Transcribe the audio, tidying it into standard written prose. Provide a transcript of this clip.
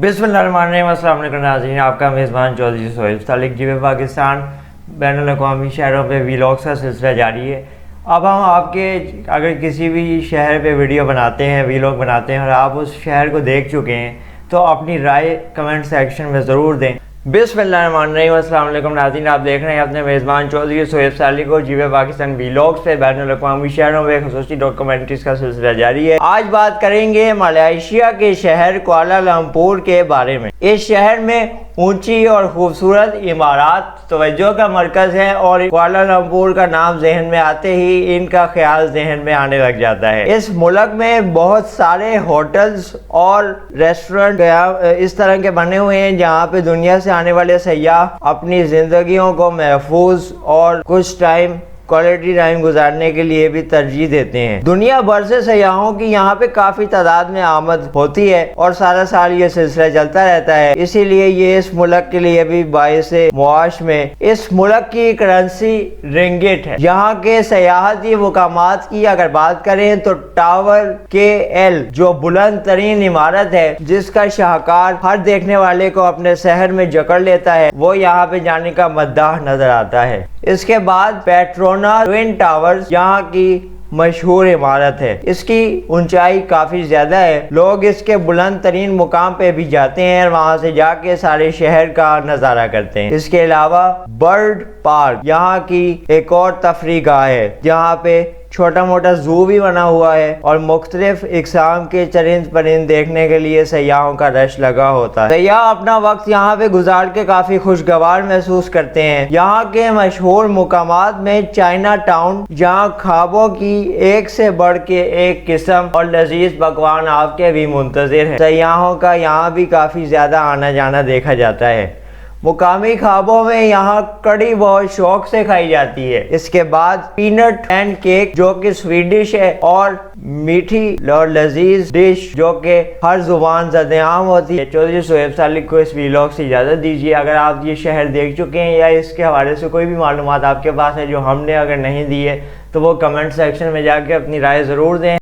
बिस्मिल्लाहिर्रहमानिर्रहीम। अस्सलाम वालेकुम नाज़रीन, आपका मेज़बान चौधरी सोहेल तालिक जी पाकिस्तान बैनुल अक़वामी शहरों पे वीलॉग्स का सिलसिला जारी है। अब हम आपके अगर किसी भी शहर पे वीडियो बनाते हैं, वीलॉग बनाते हैं और आप उस शहर को देख चुके हैं तो अपनी राय कमेंट सेक्शन में ज़रूर दें। बिस्मिल्लाहिर्रहमानिर्रहीम। अस्सलाम वालेकुम नाज़रीन, आप देख रहे हैं अपने मेज़बान चौधरी सोहेल तालिक को जीवे पाकिस्तान वीलॉग्स पे बैनुल अक़वामी शहरों में ख़ुसूसी डॉक्यूमेंट्रीज़ का सिलसिला जारी है। आज बात करेंगे मलेशिया के शहर कुआलालंपुर के बारे में। इस शहर में ऊंची और खूबसूरत इमारत तवज्जो का मरकज़ है और कुआलालंपुर का नाम जहन में आते ही इनका ख्याल जहन में आने लग जाता है। इस मुल्क में बहुत सारे होटल्स और रेस्टोरेंट इस तरह के बने हुए हैं जहाँ पे दुनिया से आने वाले सयाह अपनी जिंदगियों को महफूज और कुछ टाइम क्वालिटी टाइम गुजारने के लिए भी तरजीह देते हैं। दुनिया भर से सयाहों की यहाँ पे काफी तादाद में आमद होती है और सारा साल ये सिलसिला चलता रहता है, इसीलिए ये इस मुल्क के लिए भी बाइसे मुआश में। इस मुल्क की करेंसी रिंगिट है। यहाँ के सयाहती मुकामात की अगर बात करें तो टावर के एल जो बुलंद तरीन इमारत है जिसका शाहकार हर देखने वाले को अपने शहर में जकड़ लेता है, वो यहाँ पे जाने का मद्दाह नजर आता है। इसके बाद पेट्रोना ट्विन टावर्स यहाँ की मशहूर इमारत है। इसकी ऊंचाई काफी ज्यादा है। लोग इसके बुलंद तरीन मुकाम पे भी जाते हैं और वहां से जाके सारे शहर का नजारा करते हैं। इसके अलावा बर्ड पार्क यहाँ की एक और तफरीह गाह है जहाँ पे छोटा मोटा जू भी बना हुआ है और मुख्तलिफ इकसाम के चरिंद परिंद देखने के लिए सयाहों का रश लगा होता है। सयाह अपना वक्त यहाँ पे गुजार के काफी खुशगवार महसूस करते हैं। यहाँ के मशहूर मुकामात में चाइना टाउन जहाँ ख्वाबों की एक से बढ़ के एक किस्म और लजीज पकवान आपके भी मुंतजिर है। सयाहों का यहाँ भी काफी ज्यादा आना जाना देखा जाता है। मुकामी ख्वाबों में यहाँ कड़ी बहुत शौक से खाई जाती है। इसके बाद पीनट एंड केक जो कि स्वीडिश है और मीठी और लजीज डिश जो कि हर जुबान ज़द-ए-आम होती है। चौधरी सोहेल तालिक को इस वीलॉग से इजाज़त दीजिए। अगर आप ये शहर देख चुके हैं या इसके हवाले से कोई भी मालूमात आपके पास है जो हमने अगर नहीं दी है तो वो कमेंट सेक्शन में जाके अपनी राय ज़रूर दें।